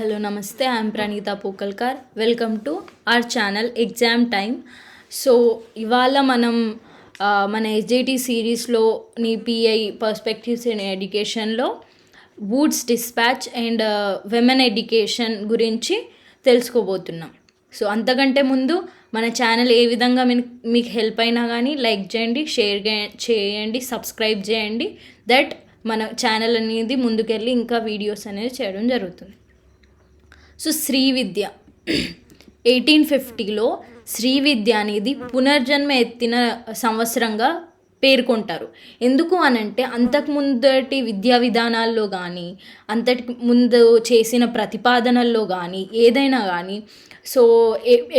Hello నమస్తే, I'm Praneetha Pokalkar. Welcome to our channel exam time. So ఇవాళ మనం మన ఎస్జేటీ సిరీస్లోని పిఐ పర్స్పెక్టివ్స్ ఇన్ ఎడ్యుకేషన్లో Woods dispatch and women education గురించి తెలుసుకోబోతున్నాం. సో అంతకంటే ముందు మన ఛానల్ ఏ విధంగా మీకు హెల్ప్ అయినా కానీ లైక్ చేయండి, షేర్ చేయండి, సబ్స్క్రైబ్ చేయండి. దట్ మన ఛానల్ అనేది ముందుకెళ్ళి ఇంకా వీడియోస్ అనేది చేయడం జరుగుతుంది. సో శ్రీ విద్య 1850లో శ్రీ విద్య అనేది పునర్జన్మ ఎత్తిన సంవత్సరంగా పేర్కొంటారు. ఎందుకు అనంటే అంతకుముందటి విద్యా విధానాల్లో కానీ అంతటి ముందు చేసిన ప్రతిపాదనల్లో కానీ ఏదైనా కానీ సో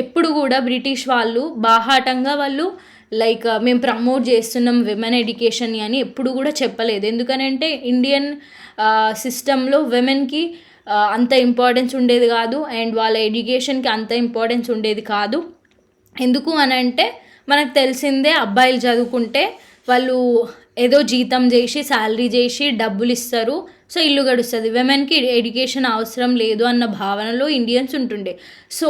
ఎప్పుడు కూడా బ్రిటిష్ వాళ్ళు బాహాటంగా వాళ్ళు మేము ప్రమోట్ చేస్తున్నాం విమెన్ ఎడ్యుకేషన్ అని ఎప్పుడు కూడా చెప్పలేదు. ఎందుకనంటే ఇండియన్ సిస్టంలో విమెన్కి అంత ఇంపార్టెన్స్ ఉండేది కాదు అండ్ వాళ్ళ ఎడ్యుకేషన్కి అంత ఇంపార్టెన్స్ ఉండేది కాదు. ఎందుకు అని అంటే మనకు తెలిసిందే, అబ్బాయిలు చదువుకుంటే వాళ్ళు ఏదో జీతం చేసి శాలరీ చేసి డబ్బులు ఇస్తారు, సో ఇల్లు గడుస్తుంది, విమెన్కి ఎడ్యుకేషన్ అవసరం లేదు అన్న భావనలో ఇండియన్స్ ఉంటుండే. సో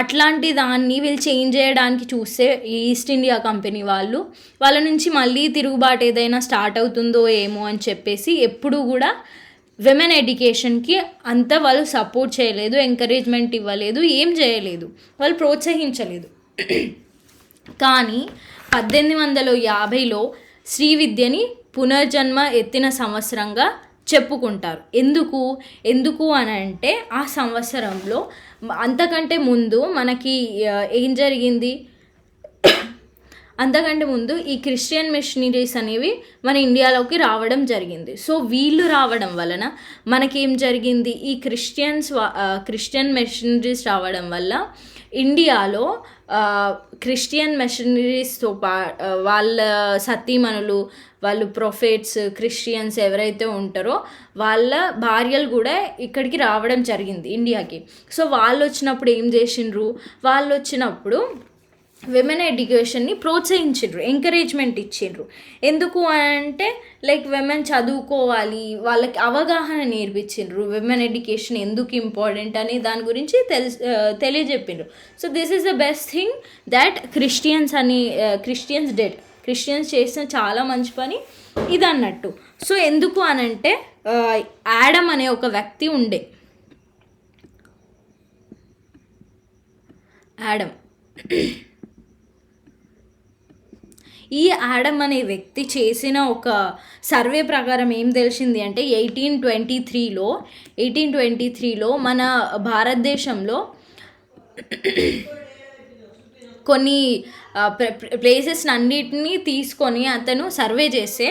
అట్లాంటి దాన్ని వీళ్ళు చేంజ్ చేయడానికి చూస్తే ఈస్ట్ ఇండియా కంపెనీ వాళ్ళ నుంచి మళ్ళీ తిరుగుబాటు ఏదైనా స్టార్ట్ అవుతుందో ఏమో అని చెప్పేసి ఎప్పుడు కూడా విమెన్ ఎడ్యుకేషన్కి అంతా వాళ్ళు సపోర్ట్ చేయలేదు, ఎంకరేజ్మెంట్ ఇవ్వలేదు, ఏం చేయలేదు, వాళ్ళు ప్రోత్సహించలేదు. కానీ 1850లో శ్రీ విద్యని పునర్జన్మ ఎత్తిన సంవత్సరంగా చెప్పుకుంటారు. ఎందుకు అని అంటే ఆ సంవత్సరంలో అంతకంటే ముందు మనకి ఏం జరిగింది, అంతకంటే ముందు ఈ క్రిస్టియన్ మిషనరీస్ అనేవి మన ఇండియాలోకి రావడం జరిగింది. సో వీళ్ళు రావడం వలన మనకేం జరిగింది, ఈ క్రిస్టియన్ మిషనరీస్ రావడం వల్ల ఇండియాలో క్రిస్టియన్ మిషనరీస్తో వాళ్ళ సతీమణులు, వాళ్ళు ప్రొఫెట్స్, క్రిస్టియన్స్ ఎవరైతే ఉంటారో వాళ్ళ భార్యలు కూడా ఇక్కడికి రావడం జరిగింది ఇండియాకి. సో వాళ్ళు వచ్చినప్పుడు ఏం చేసిండ్రు, వాళ్ళు వచ్చినప్పుడు విమెన్ ఎడ్యుకేషన్ని ప్రోత్సహించిండ్రు, ఎంకరేజ్మెంట్ ఇచ్చిండ్రు. ఎందుకు అంటే విమెన్ చదువుకోవాలి, వాళ్ళకి అవగాహన నేర్పించిండ్రు, విమెన్ ఎడ్యుకేషన్ ఎందుకు ఇంపార్టెంట్ అని దాని గురించి తెలియజెప్పిండ్రు. So this is the best thing that Christians చేసిన చాలా మంచి పని ఇది అన్నట్టు. సో ఎందుకు అనంటే యాడమ్ అనే ఒక వ్యక్తి ఉండే, యాడమ్ ఈ యాడమ్ అనే వ్యక్తి చేసిన ఒక సర్వే ప్రకారం ఏం తెలిసింది అంటే 1823లో మన భారతదేశంలో కొన్ని ప్లేసెస్ అన్నిటినీ తీసుకొని అతను సర్వే చేస్తే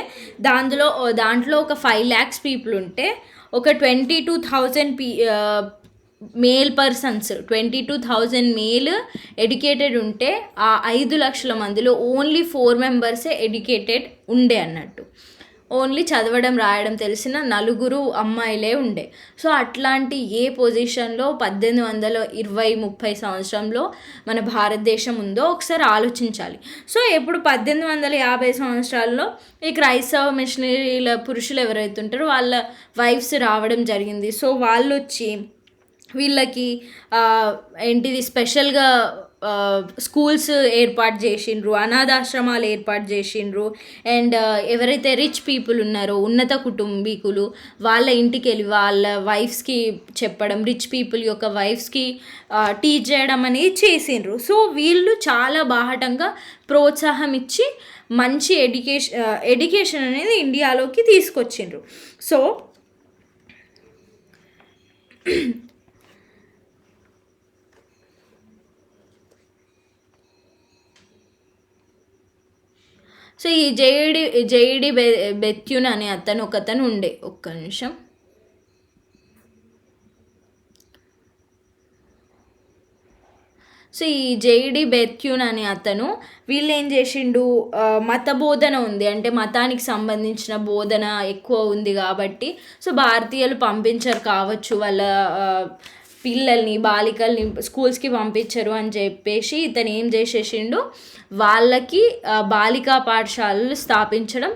దాంట్లో ఒక 5 lakhs పీపుల్ ఉంటే ఒక 22,000 మేల్ పర్సన్స్, 22,000 మేల్ ఎడ్యుకేటెడ్ ఉంటే ఆ 5 లక్షల మందిలో ఓన్లీ 4 మెంబర్సే ఎడ్యుకేటెడ్ ఉండే అన్నట్టు. ఓన్లీ చదవడం రాయడం తెలిసిన 4 అమ్మాయిలే ఉండే. సో అట్లాంటి ఏ పొజిషన్లో 1820-30 సంవత్సరంలో మన భారతదేశం ఉందో ఒకసారి ఆలోచించాలి. సో ఎప్పుడు 1850 సంవత్సరాల్లో ఈ క్రైస్తవ మిషనరీల పురుషులు ఎవరైతే ఉంటారో వాళ్ళ వైఫ్స్ రావడం జరిగింది. సో వాళ్ళు వచ్చి వీళ్ళకి స్పెషల్గా స్కూల్స్ ఏర్పాటు చేసిండ్రు, అనాథాశ్రమాలు ఏర్పాటు చేసిండ్రు. అండ్ ఎవరైతే రిచ్ పీపుల్ ఉన్నారో, ఉన్నత కుటుంబీకులు, వాళ్ళ ఇంటికి వెళ్ళి వాళ్ళ వైఫ్స్కి చెప్పడం, రిచ్ పీపుల్ యొక్క వైఫ్స్కి టీచ్ చేయడం అనేది చేసిండ్రు. సో వీళ్ళు చాలా బాహటంగా ప్రోత్సాహం ఇచ్చి మంచి ఎడ్యుకేషన్ అనేది ఇండియాలోకి తీసుకొచ్చిండ్రు. సో ఈ జేఈడి బెత్యూన్ అనే ఒకతను ఉండే, ఒక్క నిమిషం. సో ఈ జేఈడి బెత్యూన్ అనే అతను వీళ్ళు ఏం చేసిండు, మత బోధన ఉంది అంటే మతానికి సంబంధించిన బోధన ఎక్కువ ఉంది కాబట్టి సో భారతీయులు పంపించరు కావచ్చు వాళ్ళ పిల్లల్ని, బాలికల్ని స్కూల్స్కి పంపించరు అని చెప్పేసి ఇతను ఏం చేసేసిండు, వాళ్ళకి బాలికా పాఠశాలలు స్థాపించడం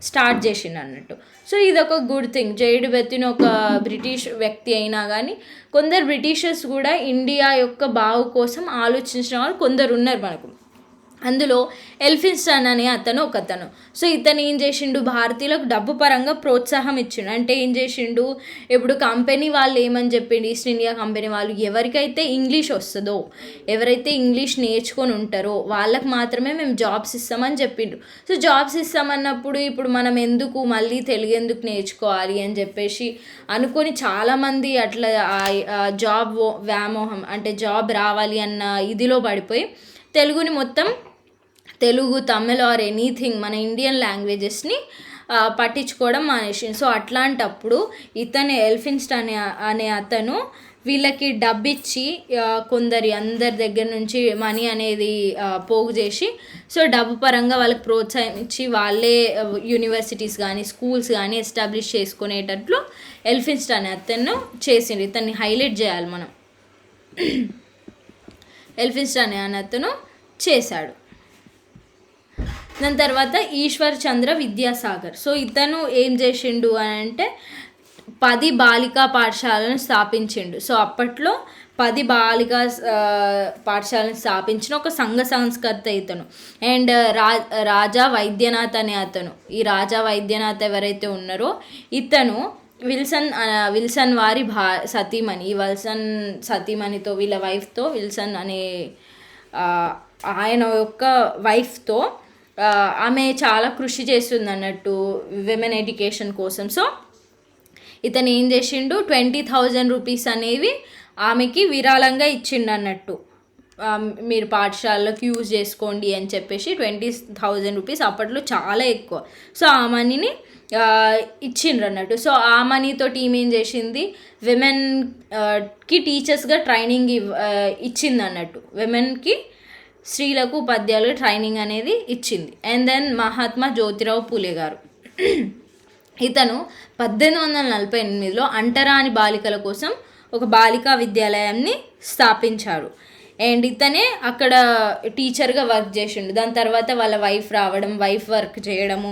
స్టార్ట్ చేసిండు అన్నట్టు. సో ఇదొక గుడ్ థింగ్. జైడ్ బెతిన్ ఒక బ్రిటిష్ వ్యక్తి అయినా కానీ కొందరు బ్రిటిషర్స్ కూడా ఇండియా యొక్క బావు కోసం ఆలోచించిన వాళ్ళు కొందరు ఉన్నారు మనకు. అందులో ఎల్ఫిన్స్టన్ అనే ఒకతను. సో ఇతను ఏం చేసిండు, భారతీయులకు డబ్బు పరంగా ప్రోత్సాహం ఇచ్చిండు. అంటే ఏం చేసిండు, ఇప్పుడు కంపెనీ వాళ్ళు ఏమని చెప్పిండు, ఈస్ట్ ఇండియా కంపెనీ వాళ్ళు ఎవరికైతే ఇంగ్లీష్ వస్తుందో, ఎవరైతే ఇంగ్లీష్ నేర్చుకొని ఉంటారో వాళ్ళకి మాత్రమే మేము జాబ్స్ ఇస్తామని చెప్పిండు. సో జాబ్స్ ఇస్తామన్నప్పుడు ఇప్పుడు మనం ఎందుకు మళ్ళీ తెలుగు ఎందుకు నేర్చుకోవాలి అని చెప్పేసి అనుకొని చాలామంది అట్లా జాబ్ వ్యామోహం, అంటే జాబ్ రావాలి అన్న ఇదిలో పడిపోయి తెలుగుని మొత్తం, తెలుగు, తమిళ్ ఆర్ ఎనీథింగ్ మన ఇండియన్ లాంగ్వేజెస్ని పట్టించుకోవడం మానేసింది. సో అట్లాంటప్పుడు ఇతను ఎల్ఫిన్స్టన్ అనే అతను వీళ్ళకి డబ్బిచ్చి అందరి దగ్గర నుంచి మనీ అనేది పోగు చేసి, సో డబ్బు పరంగా వాళ్ళకి ప్రోత్సాహం ఇచ్చి వాళ్ళే యూనివర్సిటీస్ కానీ స్కూల్స్ కానీ ఎస్టాబ్లిష్ చేసుకునేటట్లు ఎల్ఫిన్స్టన్ అనే అతను చేసిండు. ఇతన్ని హైలైట్ చేయాలి మనం. ఎల్ఫిన్స్టన్ అనే అతను చేశాడు. దాని తర్వాత ఈశ్వర్ చంద్ర విద్యాసాగర్. సో ఇతను ఏం చేసిండు అని అంటే 10 బాలికా పాఠశాలను స్థాపించిండు. సో అప్పట్లో 10 బాలికా పాఠశాలను స్థాపించిన ఒక సంఘ సంస్కర్త ఇతను. అండ్ రాజా వైద్యనాథ్ అనే అతను. ఈ రాజా వైద్యనాథ్ ఎవరైతే ఉన్నారో ఇతను విల్సన్ వారి సతీమణి. ఈ విల్సన్ సతీమణితో, వీళ్ళ వైఫ్తో, విల్సన్ అనే ఆయన యొక్క వైఫ్తో ఆమె చాలా కృషి చేస్తుంది అన్నట్టు విమెన్ ఎడ్యుకేషన్ కోసం. సో ఇతను ఏం చేసిండు, 20,000 రూపీస్ అనేవి ఆమెకి విరాళంగా ఇచ్చిండు అన్నట్టు, మీరు పాఠశాలలోకి యూజ్ చేసుకోండి అని చెప్పేసి 20,000 రూపీస్ అప్పట్లో చాలా ఎక్కువ. సో ఆ మనీని ఇచ్చిండ్రు అన్నట్టు. సో ఆ మనీతో టీం ఏం చేసింది, విమెన్కి టీచర్స్గా ట్రైనింగ్ ఇచ్చింది అన్నట్టు. విమెన్కి, స్త్రీలకు ఉపాధ్యాయులకు ట్రైనింగ్ అనేది ఇచ్చింది. అండ్ దెన్ మహాత్మా జ్యోతిరావు పూలే గారు. ఇతను 1848లో అంటరాని బాలికల కోసం ఒక బాలికా విద్యాలయాన్ని స్థాపించారు. అండ్ ఇతనే అక్కడ టీచర్గా వర్క్ చేసిండు. దాని తర్వాత వాళ్ళ వైఫ్ వర్క్ చేయడము.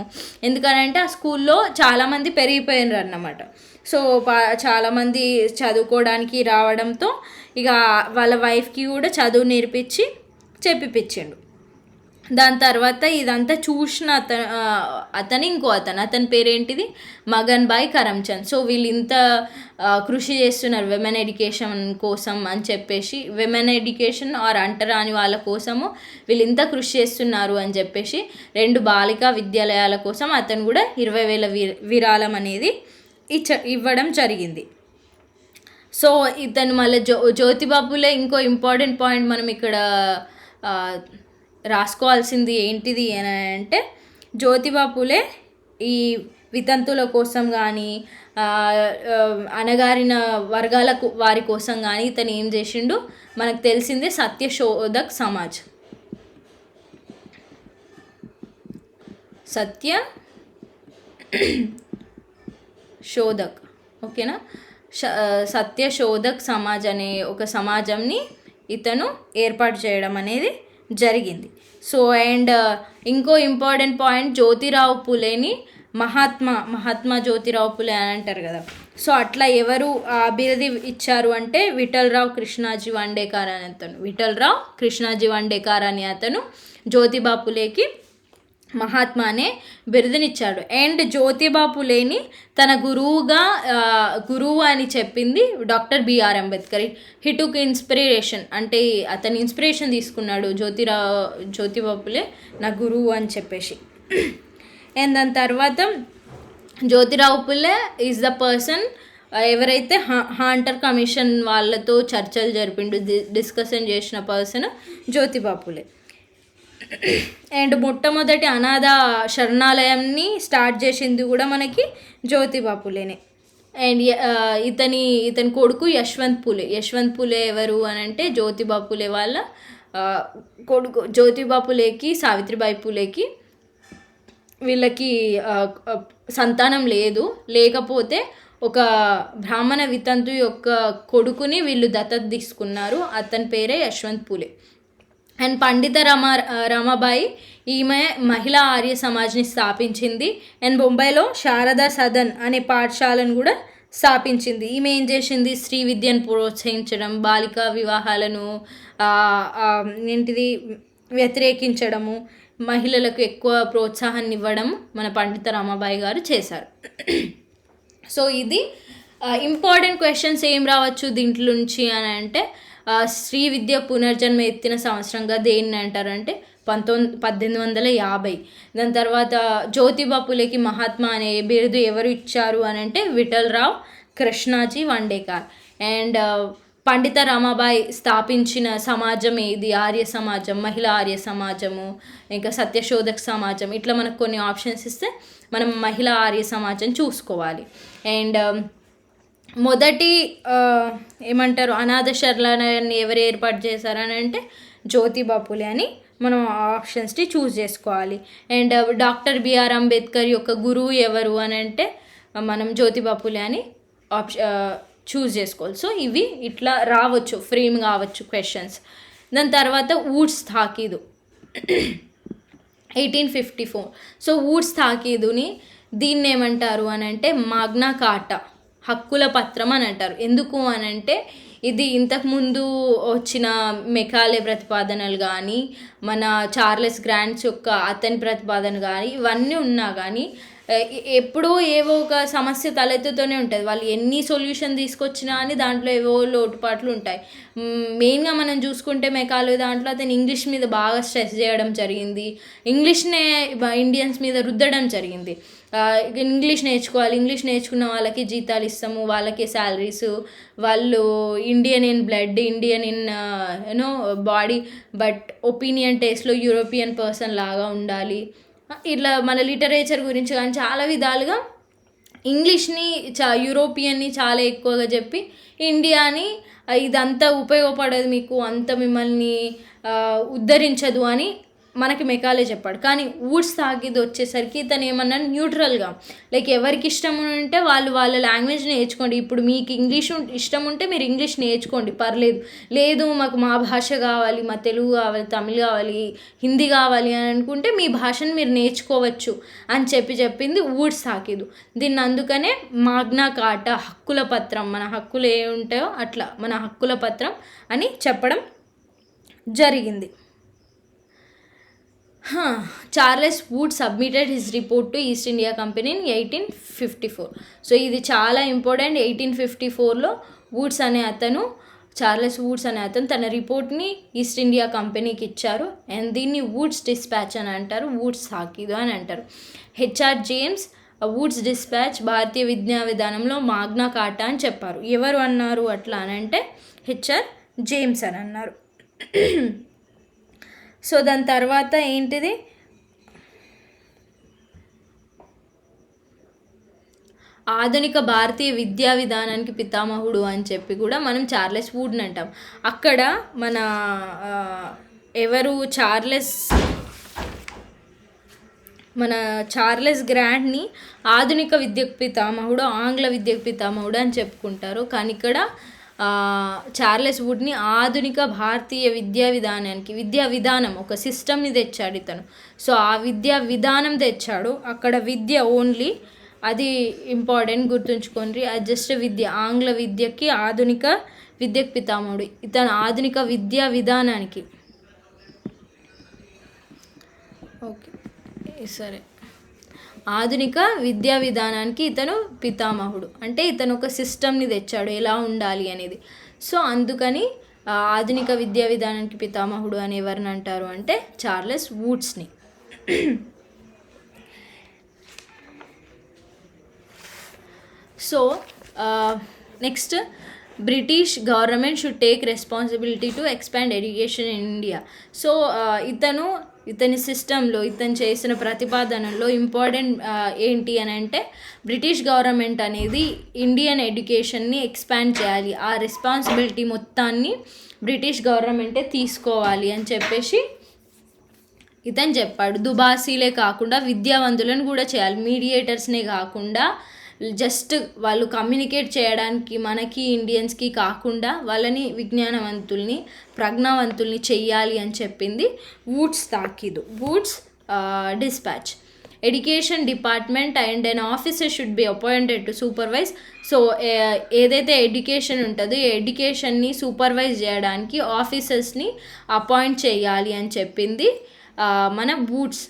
ఎందుకనంటే ఆ స్కూల్లో చాలామంది పెరిగిపోయినారు అన్నమాట. సో చాలామంది చదువుకోవడానికి రావడంతో ఇక వాళ్ళ వైఫ్కి కూడా చదువు నేర్పించి చెప్పిపించిండు. దాని తర్వాత ఇదంతా చూసిన అతని పేరేంటిది, మగన్ భాయ్ కరమ్చంద్. సో వీళ్ళు ఇంత కృషి చేస్తున్నారు విమెన్ ఎడ్యుకేషన్ కోసం అని చెప్పేసి, విమెన్ ఎడ్యుకేషన్ ఆర్ అంటరాని వాళ్ళ కోసము వీళ్ళు ఇంత కృషి చేస్తున్నారు అని చెప్పేసి 2 బాలికా విద్యాలయాల కోసం అతను కూడా 20,000 విరాళం అనేది ఇవ్వడం జరిగింది. సో ఇతను మళ్ళీ జ్యోతిబాపులే ఇంకో ఇంపార్టెంట్ పాయింట్ మనం ఇక్కడ రాసుకోవాల్సింది ఏంటిది అని అంటే, జ్యోతిబాపులే ఈ వితంతుల కోసం కానీ అణగారిన వారి కోసం కానీ ఇతను ఏం చేసిండు మనకు తెలిసిందే, సత్యశోధక్ సమాజ్. ఓకేనా, సత్యశోధక్ సమాజ్ అనే ఒక సమాజంని ఇతను ఏర్పాటు చేయడం అనేది జరిగింది. సో అండ్ ఇంకో ఇంపార్టెంట్ పాయింట్, జ్యోతిరావు పులేని మహాత్మా జ్యోతిరావు పులే అని అంటారు కదా. సో అట్లా ఎవరు బిరుది ఇచ్చారు అంటే విఠలరావు కృష్ణాజీ వండేకర్ అని అతను. విఠలరావు కృష్ణాజీ వండేకర్ అని అతను జ్యోతిబా పులేకి మహాత్మా అనే బిరుదునిచ్చాడు. అండ్ జ్యోతిబా పులేని తన గురువు అని చెప్పింది doctor B R Ambedkar. He took inspiration, అంటే అతని ఇన్స్పిరేషన్ తీసుకున్నాడు జ్యోతిబా పులే నా గురువు అని చెప్పేసి. అండ్ దాని తర్వాత Jyotirao Phule is the person ఎవరైతే హాంటర్ కమిషన్ వాళ్ళతో చర్చలు జరిపిండు, డిస్కషన్ చేసిన పర్సన్ జ్యోతిబా పులే. అండ్ మొట్టమొదటి అనాథ శరణాలయంని స్టార్ట్ చేసింది కూడా మనకి జ్యోతిబా పులేనే. అండ్ ఇతని కొడుకు యశ్వంత్ పులే ఎవరు అని అంటే జ్యోతిబా పులే వాళ్ళ కొడుకు. జ్యోతిబా పులేకి సావిత్రిబాయి పులేకి వీళ్ళకి సంతానం లేకపోతే ఒక బ్రాహ్మణ వితంతు యొక్క కొడుకుని వీళ్ళు దత్తత తీసుకున్నారు. అతని పేరే యశ్వంత్ పులే. అండ్ పండిత రమాబాయి ఈమె మహిళా ఆర్య సమాజ్ని స్థాపించింది. అండ్ బొంబాయిలో శారదా సదన్ అనే పాఠశాలను కూడా స్థాపించింది. ఈమె ఏం చేసింది, స్త్రీ విద్యను ప్రోత్సహించడం, బాలికా వివాహాలను ఏంటిది వ్యతిరేకించడము, మహిళలకు ఎక్కువ ప్రోత్సాహాన్ని ఇవ్వడం మన పండిత రమాబాయి గారు చేశారు. సో ఇది ఇంపార్టెంట్ క్వశ్చన్స్ ఏం రావచ్చు దీంట్లో నుంచి అని అంటే, స్త్రీ విద్య పునర్జన్మ ఎత్తిన సంవత్సరంగా దేన్ని అంటారంటే 1850. దాని తర్వాత జ్యోతిబా పులేకి మహాత్మా అనే బిరుదు ఎవరు ఇచ్చారు అని అంటే విఠలరావు కృష్ణాజీ వండేకర్. అండ్ పండిత రమాబాయి స్థాపించిన సమాజం ఏది, ఆర్య సమాజం, మహిళా ఆర్య సమాజము, ఇంకా సత్యశోధక సమాజం, ఇట్లా మనకు కొన్ని ఆప్షన్స్ ఇస్తే మనం మహిళా ఆర్య సమాజం చూసుకోవాలి. అండ్ మొదటి ఏమంటారు అనాథ శరణాలయాన్ని ఎవరు ఏర్పాటు చేశారని అంటే జ్యోతిబా పులే అని మనం ఆప్షన్స్ని చూస్ చేసుకోవాలి. అండ్ డాక్టర్ బిఆర్ అంబేద్కర్ యొక్క గురువు ఎవరు అని అంటే మనం జ్యోతిబా పులే అని చూస్ చేసుకోవాలి. సో ఇవి ఇట్లా రావచ్చు, ఫ్రేమ్ కావచ్చు క్వశ్చన్స్. దాని తర్వాత వుడ్స్ తాకీదు 1854. సో వుడ్స్ తాకీదుని దీన్ని ఏమంటారు అని అంటే మాగ్నా కార్టా, హక్కుల పత్రం అని అంటారు. ఎందుకు అని అంటే ఇది ఇంతకుముందు వచ్చిన మెకాలే ప్రతిపాదనలు కానీ, మన చార్లెస్ గ్రాంట్స్ యొక్క అతని ప్రతిపాదన కానీ, ఇవన్నీ ఉన్నా కానీ ఎప్పుడో ఏవో ఒక సమస్య తలెత్తుతూనే ఉంటుంది. వాళ్ళు ఎన్ని సొల్యూషన్ తీసుకొచ్చినా అని దాంట్లో ఏవో లోటుపాట్లు ఉంటాయి. మెయిన్గా మనం చూసుకుంటే మెకాలే దాంట్లో అతను ఇంగ్లీష్ మీద బాగా స్ట్రెస్ చేయడం జరిగింది, ఇంగ్లీష్నే ఇండియన్స్ మీద రుద్దడం జరిగింది. ఇంగ్లీష్ నేర్చుకోవాలి, ఇంగ్లీష్ నేర్చుకున్న వాళ్ళకి జీతాలు ఇస్తాము, వాళ్ళకి శాలరీస్, వాళ్ళు Indian in blood, Indian in you know body, but opinion టేస్ట్లో యూరోపియన్ పర్సన్ లాగా ఉండాలి. ఇట్లా మన లిటరేచర్ గురించి కానీ చాలా విధాలుగా ఇంగ్లీష్ని యూరోపియన్ని చాలా ఎక్కువగా చెప్పి ఇండియాని ఇదంతా ఉపయోగపడదు, మీకు అంత మిమ్మల్ని ఉద్ధరించదు అని మనకి మెకాలే చెప్పాడు. కానీ వుడ్స్ తాకీదు వచ్చేసరికి ఇతను ఏమన్నా న్యూట్రల్గా, లైక్ ఎవరికి ఇష్టం ఉంటే వాళ్ళు వాళ్ళ లాంగ్వేజ్ నేర్చుకోండి. ఇప్పుడు మీకు ఇంగ్లీష్ ఇష్టం ఉంటే మీరు ఇంగ్లీష్ నేర్చుకోండి, పర్లేదు. లేదు మాకు మా భాష కావాలి, మా తెలుగు కావాలి, తమిళ్ కావాలి, హిందీ కావాలి అని అనుకుంటే మీ భాషను మీరు నేర్చుకోవచ్చు అని చెప్పింది వుడ్స్ తాకీదు. దీన్ని అందుకనే మాగ్నా కార్టా, హక్కుల పత్రం, మన హక్కులు ఏ ఉంటాయో అట్లా మన హక్కుల పత్రం అని చెప్పడం జరిగింది. Charles would submitted his report to east India company in 1854. So ఇది చాలా ఇంపార్టెంట్. 1854లో చార్లెస్ వుడ్స్ అనే అతను తన రిపోర్ట్ని ఈస్ట్ ఇండియా కంపెనీకి ఇచ్చారు. అండ్ దీన్ని వుడ్స్ డిస్పాచ్ అని అంటారు, వుడ్స్ తాకీదు అని అంటారు. హెచ్ఆర్ జేమ్స్ వుడ్స్ డిస్పాచ్ భారతీయ విద్యా విధానంలో మాగ్నా కార్టా అని చెప్పారు. ఎవరు అన్నారు అట్లా అని అంటే హెచ్ఆర్ జేమ్స్ అని అన్నారు. సో దాని తర్వాత ఏంటిది, ఆధునిక భారతీయ విద్యా విధానానికి పితామహుడు అని చెప్పి కూడా మనం చార్లెస్ వుడ్ని అంటాం. అక్కడ మన ఎవరు చార్లెస్ గ్రాంట్ని ఆధునిక విద్యకు పితామహుడు, ఆంగ్ల విద్యకు పితామహుడు అని చెప్పుకుంటారు. కానీ ఇక్కడ చార్లెస్ వుడ్ని ఆధునిక భారతీయ విద్యా విధానం ఒక సిస్టమ్ని తెచ్చాడు ఇతను. సో ఆ విద్యా విధానం తెచ్చాడు. అక్కడ విద్య ఓన్లీ అది ఇంపార్టెంట్, గుర్తుంచుకోండి. అది జస్ట్ విద్య, ఆంగ్ల విద్యకి ఆధునిక విద్యకు పితామహుడు ఇతను. ఆధునిక విద్యా విధానానికి సరే ఆధునిక విద్యా విధానానికి ఇతను పితామహుడు. అంటే ఇతను ఒక సిస్టమ్ని తెచ్చాడు ఎలా ఉండాలి అనేది. సో అందుకని ఆధునిక విద్యా విధానానికి పితామహుడు అని ఎవరిని అంటారు అంటే చార్లెస్ వుడ్స్ని. So next, British government should take responsibility to expand education in India. So ఇతని సిస్టంలో ఇతను చేసిన ప్రతిపాదనలో ఇంపార్టెంట్ ఏంటి అని అంటే బ్రిటిష్ గవర్నమెంట్ అనేది ఇండియన్ ఎడ్యుకేషన్ని ఎక్స్పాండ్ చేయాలి, ఆ రెస్పాన్సిబిలిటీ మొత్తాన్ని బ్రిటిష్ గవర్నమెంటే తీసుకోవాలి అని చెప్పేసి ఇతను చెప్పాడు. దుబాసీలే కాకుండా విద్యావంతులను కూడా చేయాలి, మీడియేటర్స్నే కాకుండా జస్ట్ వాళ్ళు కమ్యూనికేట్ చేయడానికి మనకి ఇండియన్స్కి కాకుండా వాళ్ళని విజ్ఞానవంతుల్ని ప్రజ్ఞావంతుల్ని చెయ్యాలి అని చెప్పింది వూడ్స్ తాకీదు. Woods dispatch. Education department and an officer should be appointed to supervise. So ఏదైతే ఎడ్యుకేషన్ ఉంటుందో ఈ ఎడ్యుకేషన్ని సూపర్వైజ్ చేయడానికి ఆఫీసర్స్ని అపాయింట్ చేయాలి అని చెప్పింది మన వూడ్స్.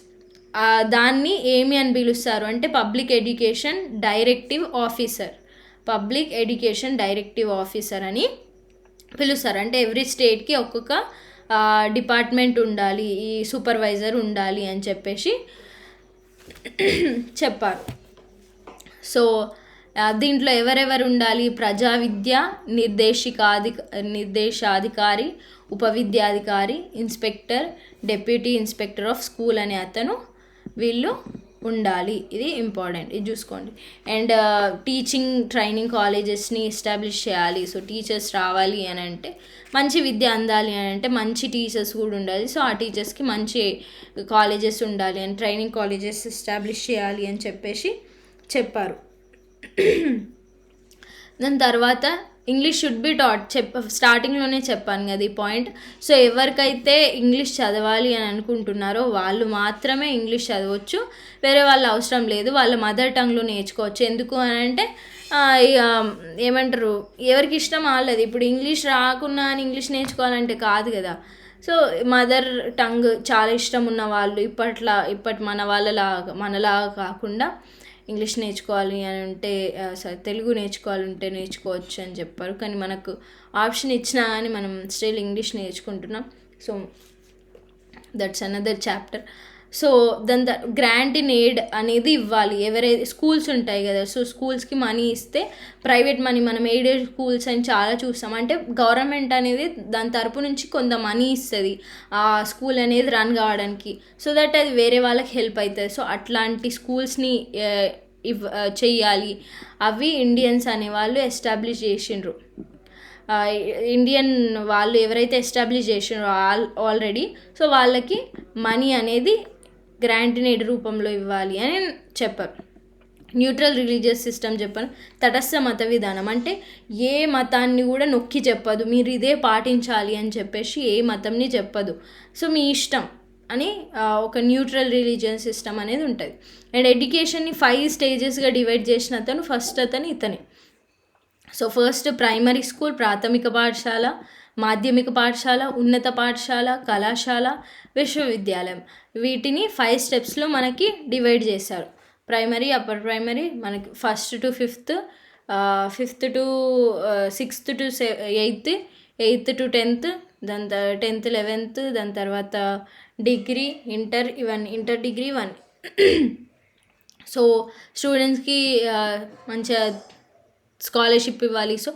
దాన్ని ఏమి అని పిలుస్తారు అంటే public education directive officer. Public education directive officer అని పిలుస్తారు. అంటే ఎవ్రీ స్టేట్కి ఒక్కొక్క డిపార్ట్మెంట్ ఉండాలి, ఈ సూపర్వైజర్ ఉండాలి అని చెప్పేసి చెప్పారు. సో దీంట్లో ఎవరెవరు ఉండాలి? ప్రజా విద్య నిర్దేశాధికారి, ఉపవిద్యాధికారి, inspector, deputy inspector of school అనే అతను వీళ్ళు ఉండాలి. ఇది ఇంపార్టెంట్, ఇది చూసుకోండి. అండ్ టీచింగ్ ట్రైనింగ్ కాలేజెస్ని ఎస్టాబ్లిష్ చేయాలి. సో టీచర్స్ రావాలి అని అంటే, మంచి విద్య అందాలి అని అంటే మంచి టీచర్స్ కూడా ఉండాలి. సో ఆ టీచర్స్కి మంచి కాలేజెస్ ఉండాలి అని, ట్రైనింగ్ కాలేజెస్ ఎస్టాబ్లిష్ చేయాలి అని చెప్పేసి చెప్పారు. దాని తర్వాత ఇంగ్లీష్ షుడ్ బి టాట్. స్టార్టింగ్లోనే చెప్పాను కదా ఈ పాయింట్. సో ఎవరికైతే ఇంగ్లీష్ చదవాలి అని అనుకుంటున్నారో వాళ్ళు మాత్రమే ఇంగ్లీష్ చదవచ్చు, వేరే వాళ్ళ అవసరం లేదు. వాళ్ళ మదర్ టంగ్లో నేర్చుకోవచ్చు. ఎందుకు అని అంటే ఏమంటారు, ఎవరికి ఇష్టం వాళ్ళది. ఇప్పుడు ఇంగ్లీష్ రాకున్నా అని ఇంగ్లీష్ నేర్చుకోవాలంటే కాదు కదా. సో మదర్ టంగ్ చాలా ఇష్టం ఉన్న వాళ్ళు ఇప్పటి మనలాగా కాకుండా ఇంగ్లీష్ నేర్చుకోవాలి అని ఉంటే తెలుగు నేర్చుకోవాలంటే నేర్చుకోవచ్చు అని చెప్పారు. కానీ మనకు ఆప్షన్ ఇచ్చినా కానీ మనం స్టిల్ ఇంగ్లీష్ నేర్చుకుంటున్నాం. So that's another chapter. So దాని గ్రాంట్ ఇన్ ఎయిడ్ అనేది ఇవ్వాలి. ఎవరైతే స్కూల్స్ ఉంటాయి కదా, సో స్కూల్స్కి మనీ ఇస్తే, ప్రైవేట్ మనీ, మనం ఎయిడెడ్ స్కూల్స్ అని చాలా చూస్తాం. అంటే గవర్నమెంట్ అనేది దాని తరపు నుంచి కొంత మనీ ఇస్తుంది ఆ స్కూల్ అనేది రన్ కావడానికి, సో దట్ అది వేరే వాళ్ళకి హెల్ప్ అవుతుంది. సో అట్లాంటి స్కూల్స్ని చెయ్యాలి. అవి ఇండియన్స్ అనేవాళ్ళు ఎస్టాబ్లిష్ చేసిండ్రు. ఇండియన్ వాళ్ళు ఎవరైతే ఎస్టాబ్లిష్ చేసిండ్రో ఆల్రెడీ, సో వాళ్ళకి మనీ అనేది గ్రాంట్ ఇన్ ఎయిడ్ రూపంలో ఇవ్వాలి అని చెప్పారు. న్యూట్రల్ రిలీజియస్ సిస్టమ్ చెప్పాను. తటస్థ మత విధానం అంటే ఏ మతాన్ని కూడా నొక్కి చెప్పదు, మీరు ఇదే పాటించాలి అని చెప్పేసి ఏ మతంని చెప్పదు. సో మీ ఇష్టం అని ఒక న్యూట్రల్ రిలీజియన్ సిస్టమ్ అనేది ఉంటుంది. అండ్ ఎడ్యుకేషన్ని 5 స్టేజెస్గా డివైడ్ చేసిన అతను ఇతనే. సో ఫస్ట్ ప్రైమరీ స్కూల్, ప్రాథమిక పాఠశాల, మాధ్యమిక పాఠశాల, ఉన్నత పాఠశాల, కళాశాల, విశ్వవిద్యాలయం. వీటిని 5 స్టెప్స్లో మనకి డివైడ్ చేశారు. ప్రైమరీ, అప్పర్ ప్రైమరీ మనకి 1st to 5th, 5th to 6th to 8th, 8th to 10th, దాని 10th 11th, దాని తర్వాత డిగ్రీ, ఇంటర్ డిగ్రీ 1. సో స్టూడెంట్స్కి మంచిగా స్కాలర్షిప్ ఇవ్వాలి. సో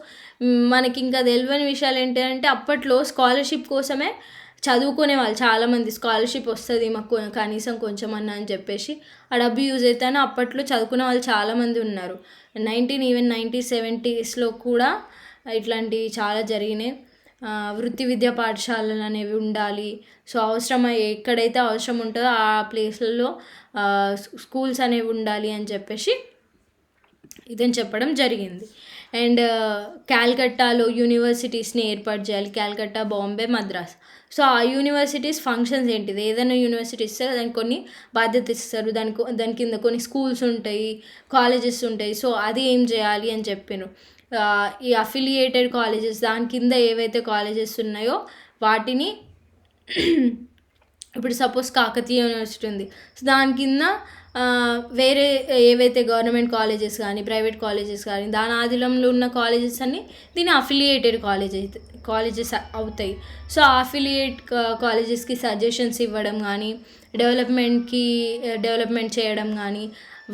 మనకి ఇంకా తెలియని విషయాలు ఏంటంటే అప్పట్లో స్కాలర్షిప్ కోసమే చదువుకునే వాళ్ళు చాలామంది. స్కాలర్షిప్ వస్తుంది మాకు కనీసం కొంచెం అన్నా అని చెప్పేసి ఆ డబ్బు యూజ్ అవుతాయని అప్పట్లో చదువుకునే వాళ్ళు చాలామంది ఉన్నారు. 1970s కూడా ఇట్లాంటివి చాలా జరిగినాయి. వృత్తి విద్యా పాఠశాలలు అనేవి ఉండాలి. సో ఎక్కడైతే అవసరం ఉంటుందో ఆ ప్లేస్లలో స్కూల్స్ అనేవి ఉండాలి అని చెప్పేసి ఇదని చెప్పడం జరిగింది. అండ్ క్యాల్కట్టాలో యూనివర్సిటీస్ని ఏర్పాటు చేయాలి. క్యాల్కట్టా, బాంబే, మద్రాస్. సో ఆ యూనివర్సిటీస్ ఫంక్షన్స్ ఏంటిది, ఏదైనా యూనివర్సిటీ ఇస్తే దానికి కొన్ని బాధ్యత ఇస్తారు. దాని కింద కొన్ని స్కూల్స్ ఉంటాయి, కాలేజెస్ ఉంటాయి. సో అది ఏం చేయాలి అని చెప్పాను. ఈ అఫిలియేటెడ్ కాలేజెస్ దాని కింద ఏవైతే కాలేజెస్ ఉన్నాయో వాటిని, ఇప్పుడు సపోజ్ కాకతీయ యూనివర్సిటీ ఉంది, సో దాని కింద వేరే ఏవైతే గవర్నమెంట్ కాలేజెస్ కానీ ప్రైవేట్ కాలేజెస్ కానీ దాని ఆధీనంలో ఉన్న కాలేజెస్ అన్నీ దీని అఫిలియేటెడ్ కాలేజెస్ అవుతాయి. సో ఆ అఫిలియేట్ కాలేజెస్కి సజెషన్స్ ఇవ్వడం కానీ, డెవలప్మెంట్ చేయడం కానీ,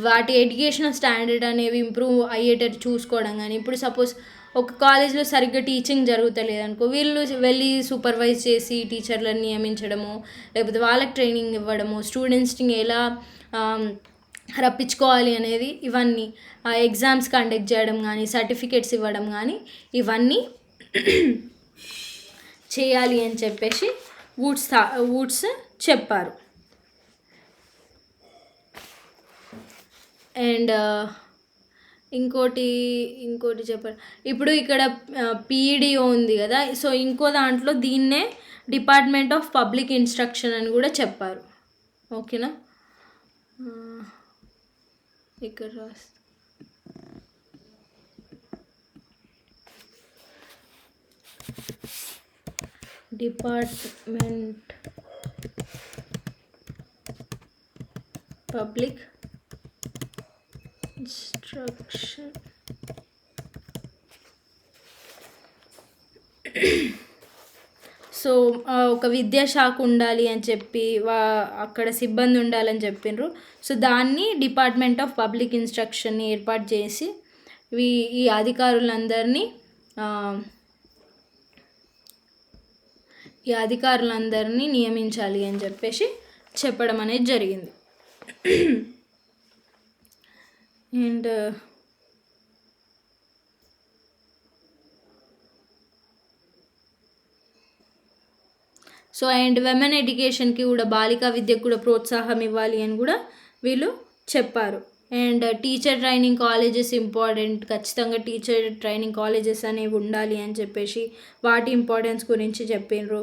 వాటి ఎడ్యుకేషనల్ స్టాండర్డ్ అనేవి ఇంప్రూవ్ అయ్యేటట్టు చూసుకోవడం కానీ. ఇప్పుడు సపోజ్ ఒక కాలేజ్లో సరిగ్గా టీచింగ్ జరుగుతలేదనుకో, వీళ్ళు వెళ్ళి సూపర్వైజ్ చేసి టీచర్లను నియమించడము, లేకపోతే వాళ్ళకి ట్రైనింగ్ ఇవ్వడము, స్టూడెంట్స్ని ఎలా రప్పించుకోవాలి అనేది, ఇవన్నీ ఎగ్జామ్స్ కండక్ట్ చేయడం కానీ, సర్టిఫికేట్స్ ఇవ్వడం కానీ, ఇవన్నీ చేయాలి అని చెప్పేసి వూడ్స్ చెప్పారు. అండ్ ఇంకోటి ఇంకోటి చెప్పండి. ఇప్పుడు ఇక్కడ పీఈడిఓ ఉంది కదా, సో ఇంకో దాంట్లో దీన్నే డిపార్ట్మెంట్ ఆఫ్ పబ్లిక్ ఇన్స్ట్రక్షన్ అని కూడా చెప్పారు. ఓకేనా, ఇక్కడ రాస్తా. Department public instruction. సో ఒక విద్యాశాఖ ఉండాలి అని చెప్పి అక్కడ సిబ్బంది ఉండాలని చెప్పిండ్రు. సో దాన్ని డిపార్ట్మెంట్ ఆఫ్ పబ్లిక్ ఇన్స్ట్రక్షన్ని ఏర్పాటు చేసి ఈ అధికారులందరినీ నియమించాలి అని చెప్పేసి చెప్పడం అనేది జరిగింది. అండ్ సో విమెన్ ఎడ్యుకేషన్కి కూడా, బాలికా విద్యకు కూడా ప్రోత్సాహం ఇవ్వాలి అని కూడా వీళ్ళు చెప్పారు. And teacher training colleges important, ఖచ్చితంగా టీచర్ ట్రైనింగ్ కాలేజెస్ అనేవి ఉండాలి అని చెప్పేసి వాటి ఇంపార్టెన్స్ గురించి చెప్పిండ్రు.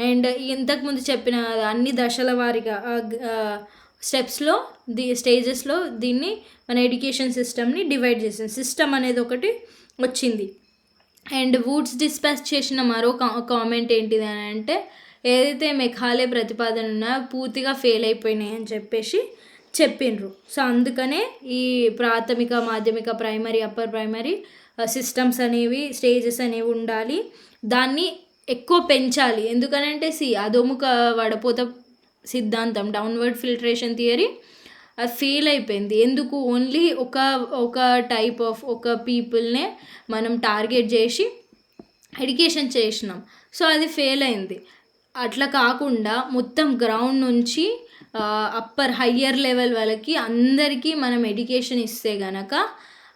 అండ్ ఇంతకుముందు చెప్పిన అన్ని దశల వారీగా స్టెప్స్లో స్టేజెస్లో దీన్ని మన ఎడ్యుకేషన్ సిస్టమ్ని డివైడ్ చేసింది. సిస్టమ్ అనేది ఒకటి వచ్చింది. అండ్ వుడ్స్ డిస్పాచ్ చేసిన మరో కామెంట్ ఏంటిది అని అంటే, ఏదైతే మెఘాలయ ప్రతిపాదన ఉన్నాయో పూర్తిగా ఫెయిల్ అయిపోయినాయి అని చెప్పేసి చెప్పిండ్రు. సో అందుకనే ఈ ప్రాథమిక, మాధ్యమిక, ప్రైమరీ, అప్పర్ ప్రైమరీ సిస్టమ్స్ అనేవి, స్టేజెస్ అనేవి ఉండాలి, దాన్ని ఎక్కువ పెంచాలి. ఎందుకనంటే అధోముఖ వడపోత సిద్ధాంతం, డౌన్వర్డ్ ఫిల్ట్రేషన్ థియరీ అది ఫెయిల్ అయిపోయింది. ఎందుకు? ఓన్లీ ఒక టైప్ ఆఫ్ ఒక పీపుల్నే మనం టార్గెట్ చేసి ఎడ్యుకేషన్ చేసినాం. సో అది ఫెయిల్ అయింది. అట్లా కాకుండా మొత్తం గ్రౌండ్ నుంచి హయ్యర్ లెవెల్ వాళ్ళకి అందరికీ మనం ఎడ్యుకేషన్ ఇస్తే గనక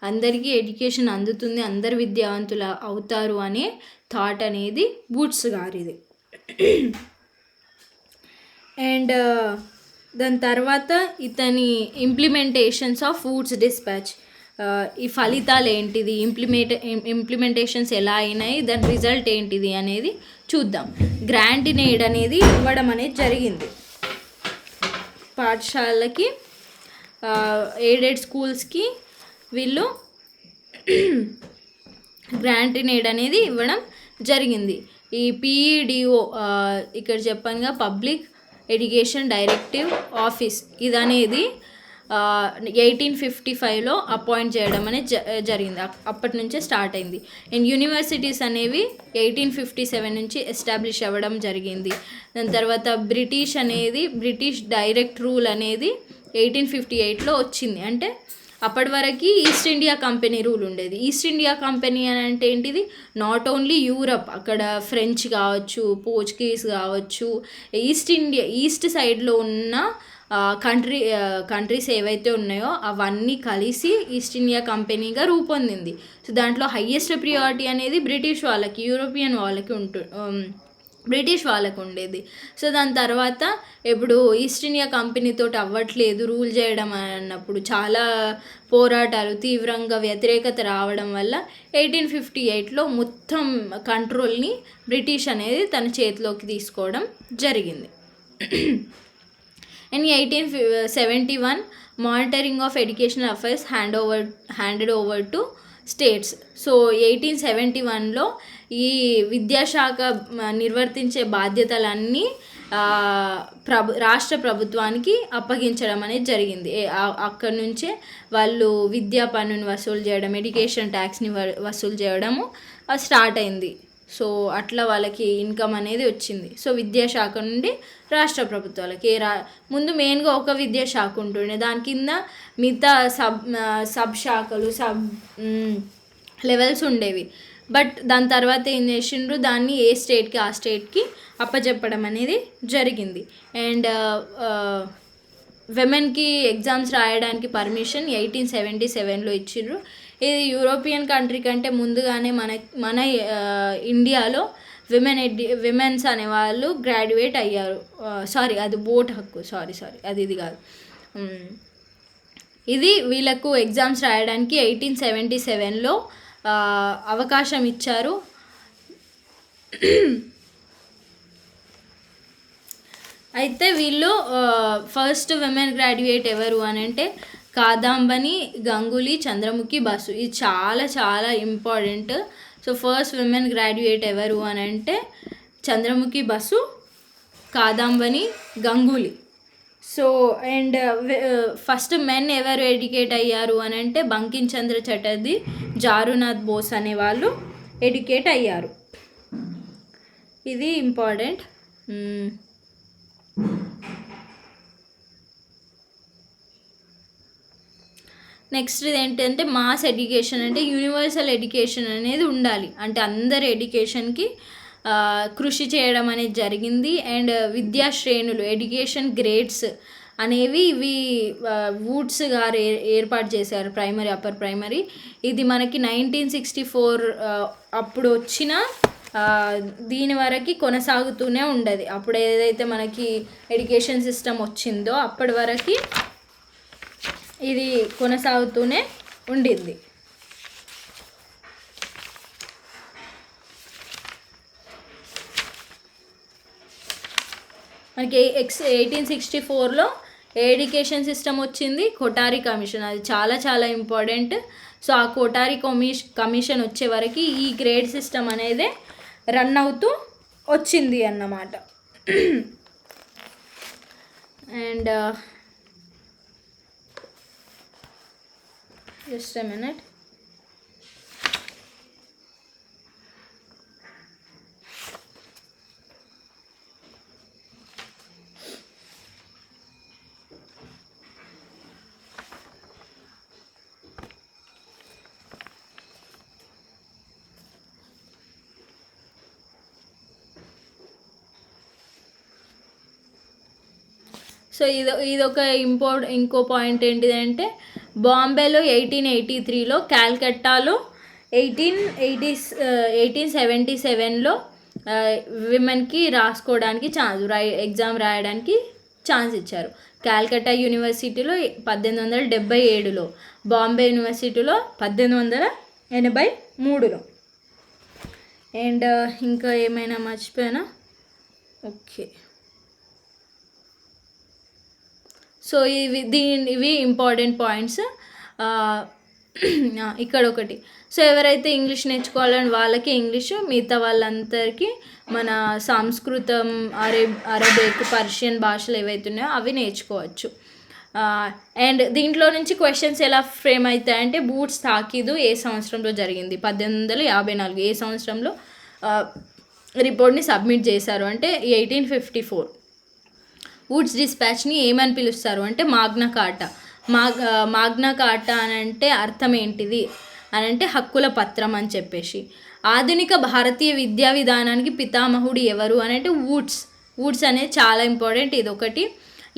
అందరికీ ఎడ్యుకేషన్ అందుతుంది, అందరు విద్యావంతులు అవుతారు అనే థాట్ అనేది వుడ్స్ గారిది. అండ్ దాని తర్వాత ఇతని ఇంప్లిమెంటేషన్స్ ఆఫ్ వుడ్స్ డిస్పాచ్, ఈ ఫలితాలు ఏంటిది, ఇంప్లిమెంటేషన్స్ ఎలా అయినాయి, దాని రిజల్ట్ ఏంటిది అనేది చూద్దాం. గ్రాంట్ ఇన్ ఎయిడ్ అనేది ఇవ్వడం అనేది జరిగింది పాఠశాలకి, ఎయిడెడ్ స్కూల్స్కి వీళ్ళు గ్రాంట్ ఇన్ ఎయిడ్ అనేది ఇవ్వడం జరిగింది. ఈ పీఈడిఓ ఇక్కడ చెప్పానుగా, పబ్లిక్ ఎడ్యుకేషన్ డైరెక్టివ్ ఆఫీస్, ఇది అనేది 1855లో అపాయింట్ చేయడం అనేది జరిగింది. అప్పటి నుంచే స్టార్ట్ అయింది. అండ్ యూనివర్సిటీస్ అనేవి 1857 నుంచి ఎస్టాబ్లిష్ అవ్వడం జరిగింది. దాని తర్వాత బ్రిటిష్ డైరెక్ట్ రూల్ అనేది 1858లో వచ్చింది. అంటే అప్పటి వరకు ఈస్ట్ ఇండియా కంపెనీ రూల్ ఉండేది. ఈస్ట్ ఇండియా కంపెనీ అని అంటే ఏంటిది? నాట్ ఓన్లీ యూరప్, అక్కడ ఫ్రెంచ్ కావచ్చు, పోర్చుగీస్ కావచ్చు, ఈస్ట్ సైడ్లో ఉన్న కంట్రీస్ ఏవైతే ఉన్నాయో అవన్నీ కలిసి ఈస్ట్ ఇండియా కంపెనీగా రూపొందింది. సో దాంట్లో హయ్యెస్ట్ ప్రియారిటీ అనేది బ్రిటిష్ వాళ్ళకి, యూరోపియన్ వాళ్ళకి బ్రిటిష్ వాళ్ళకు ఉండేది. సో దాని తర్వాత ఇప్పుడు ఈస్ట్ ఇండియా కంపెనీతో అవ్వట్లేదు రూల్ చేయడం అన్నప్పుడు చాలా పోరాటాలు, తీవ్రంగా వ్యతిరేకత రావడం వల్ల 1858లో మొత్తం కంట్రోల్ని బ్రిటిష్ అనేది తన చేతిలోకి తీసుకోవడం జరిగింది. And 1871 monitoring of educational affairs handed over to states. So 1871లో ఈ విద్యాశాఖ నిర్వర్తించే బాధ్యతలన్నీ రాష్ట్ర ప్రభుత్వానికి అప్పగించడం అనేది జరిగింది. అక్కడి నుంచే వాళ్ళు విద్యా పన్నుని వసూలు చేయడం, ఎడ్యుకేషన్ ట్యాక్స్ని వసూలు చేయడము స్టార్ట్ అయింది. సో అట్లా వాళ్ళకి ఇన్కమ్ అనేది వచ్చింది. సో విద్యాశాఖ నుండి రాష్ట్ర ప్రభుత్వాలకి ముందు మెయిన్గా ఒక విద్యాశాఖ ఉంటుండే, దాని కింద మిగతా సబ్ శాఖలు, లెవెల్స్ ఉండేవి. బట్ దాని తర్వాత ఏం చేసిండ్రు, దాన్ని ఏ స్టేట్కి ఆ స్టేట్కి అప్పచెప్పడం అనేది జరిగింది. అండ్ విమెన్కి ఎగ్జామ్స్ రాయడానికి పర్మిషన్ 1877లో ఇచ్చిండ్రు. ఇది యూరోపియన్ కంట్రీ కంటే ముందుగానే మన ఇండియాలో విమెన్స్ అనేవాళ్ళు గ్రాడ్యుయేట్ అయ్యారు. సారీ, అది ఓట్ హక్కు, సారీ అది ఇది కాదు. ఇది వీళ్ళకు ఎగ్జామ్స్ రాయడానికి 1877లో అవకాశం ఇచ్చారు. అయితే వీళ్ళు ఫస్ట్ విమెన్ గ్రాడ్యుయేట్ ఎవరు అని అంటే కాదాంబని, గంగూలీ, చంద్రముఖి బసు. ఇది చాలా చాలా important. So first women graduate ఎవరు అని అంటే Chandramukhi Basu, Kadambini, Ganguly. So and first men ఎవరు ఎడ్యుకేట్ అయ్యారు అని అంటే బంకిం చంద్ర చటర్జీ, జారునాథ్ బోస్ అనే వాళ్ళు ఎడ్యుకేట్ అయ్యారు. ఇది ఇంపార్టెంట్. నెక్స్ట్ ఏంటంటే మాస్ ఎడ్యుకేషన్ అంటే యూనివర్సల్ ఎడ్యుకేషన్ అనేది ఉండాలి. అంటే అందరి ఎడ్యుకేషన్కి కృషి చేయడం అనేది జరిగింది. అండ్ విద్యా శ్రేణులు ఎడ్యుకేషన్ గ్రేడ్స్ అనేవి ఇవి వూడ్స్ గారు ఏర్పాటు చేశారు, ప్రైమరీ, అప్పర్ ప్రైమరీ. ఇది మనకి 1964 అప్పుడు వచ్చిన దీని వరకు కొనసాగుతూనే ఉండదు. అప్పుడు ఏదైతే మనకి ఎడ్యుకేషన్ సిస్టమ్ వచ్చిందో అప్పటి వరకు ఇది కొనసాగుతూనే ఉండింది. మనకి 1864లో ఎడ్యుకేషన్ సిస్టమ్ వచ్చింది, కొఠారి కమిషన్. అది చాలా చాలా ఇంపార్టెంట్. సో ఆ కొఠారి కమిషన్ వచ్చే వరకు ఈ గ్రేడ్ సిస్టమ్ అనేది రన్ అవుతూ వచ్చింది అన్నమాట. And just a minute. So ఇదొక ఇంకో పాయింట్ ఏంటిదంటే బాంబేలో 1883లో, క్యాల్కట్టాలో 1877లో విమెన్కి రాసుకోవడానికి ఎగ్జామ్ రాయడానికి ఛాన్స్ ఇచ్చారు. క్యాల్కట్టా యూనివర్సిటీలో 1877లో, బాంబే యూనివర్సిటీలో 1883లో. అండ్ ఇంకా ఏమైనా మర్చిపోయానా? ఓకే. సో ఇవి ఇంపార్టెంట్ పాయింట్స్. ఇక్కడ ఒకటి, సో ఎవరైతే ఇంగ్లీష్ నేర్చుకోవాలని వాళ్ళకి ఇంగ్లీషు, మిగతా వాళ్ళందరికీ మన సంస్కృతం, అరబిక్, పర్షియన్ భాషలు ఏవైతే ఉన్నాయో అవి నేర్చుకోవచ్చు. అండ్ దీంట్లో నుంచి క్వశ్చన్స్ ఎలా ఫ్రేమ్ అవుతాయంటే బూట్స్ తాకీదు ఏ సంవత్సరంలో జరిగింది? 1854. ఏ సంవత్సరంలో రిపోర్ట్ని సబ్మిట్ చేశారు అంటే 1854. వూడ్స్ డిస్పాచ్ని ఏమని పిలుస్తారు అంటే మాగ్నా కార్టా. మాగ్నా కార్టా అని అంటే అర్థం ఏంటిది అని అంటే హక్కుల పత్రం అని చెప్పేసి. ఆధునిక భారతీయ విద్యా విధానానికి పితామహుడు ఎవరు అని అంటే వూడ్స్ అనేది చాలా ఇంపార్టెంట్. ఇది ఒకటి.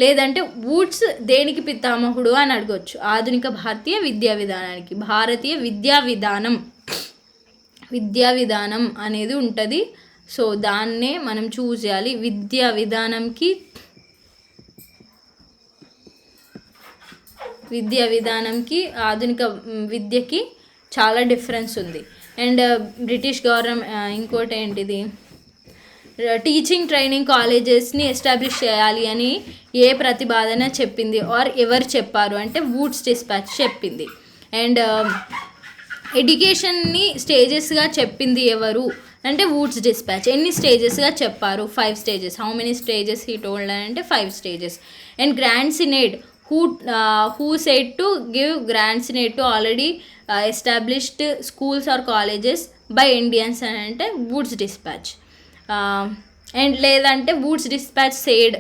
లేదంటే వూడ్స్ దేనికి పితామహుడు అని అడగొచ్చు. ఆధునిక భారతీయ విద్యా విధానానికి భారతీయ విద్యా విధానం అనేది ఉంటుంది. సో దాన్నే మనం చూస్ చేయాలి. విద్యా విధానంకి ఆధునిక విద్యకి చాలా డిఫరెన్స్ ఉంది. అండ్ బ్రిటిష్ గవర్నమెంట్ ఇంకోటి ఏంటిది, టీచింగ్ ట్రైనింగ్ కాలేజెస్ని ఎస్టాబ్లిష్ చేయాలి అని ఏ ప్రతిపాదన చెప్పింది ఆర్ ఎవరు చెప్పారు అంటే వూడ్స్ డిస్పాచ్ చెప్పింది. అండ్ ఎడ్యుకేషన్ని స్టేజెస్గా చెప్పింది ఎవరు అంటే వూడ్స్ డిస్పాచ్. ఎన్ని స్టేజెస్గా చెప్పారు? 5 stages. How many stages he told అంటే 5 stages. And grand senate who said to give grant signate to already established schools or colleges by Indians అని అంటే వూడ్స్ డిస్పాచ్. అండ్ లేదంటే Wood's dispatch said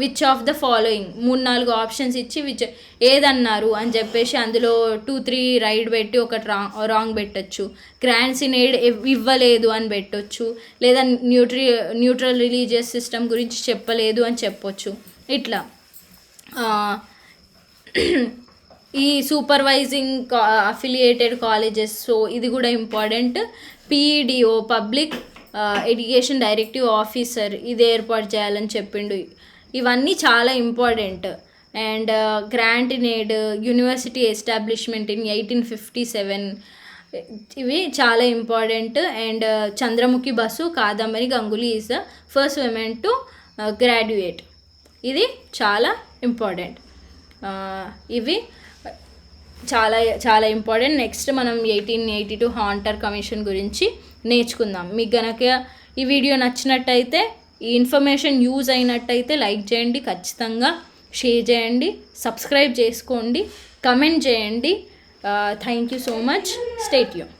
which of the following 3-4 options ఇచ్చి ఏదన్నారు అని చెప్పేసి అందులో 2-3 right పెట్టి ఒకటి రాంగ్ పెట్టచ్చు. గ్రాండ్ సినేట్ ఇవ్వలేదు అని పెట్టొచ్చు. లేదా న్యూట్రల్ రిలీజియస్ సిస్టమ్ గురించి చెప్పలేదు అని చెప్పొచ్చు. ఇట్లా ఈ సూపర్వైజింగ్ అఫిలియేటెడ్ కాలేజెస్. సో ఇది కూడా important. PEDO public education directive officer ఇది ఏర్పాటు చేయాలని చెప్పిండు. ఇవన్నీ చాలా important. And grant in aid, university establishment in 1857, ఇవి చాలా important. And Chandramukhi Basu Kadambari Ganguly is the first women to graduate. ఇది చాలా ఇంపార్టెంట్. ఇవి చాలా చాలా ఇంపార్టెంట్. నెక్స్ట్ మనం 1882 హాంటర్ కమిషన్ గురించి నేర్చుకుందాం. మీకు గనక ఈ వీడియో నచ్చినట్టయితే, ఈ ఇన్ఫర్మేషన్ యూజ్ అయినట్టయితే లైక్ చేయండి, ఖచ్చితంగా షేర్ చేయండి, సబ్స్క్రైబ్ చేసుకోండి, కమెంట్ చేయండి. Thank you so much. Stay tune.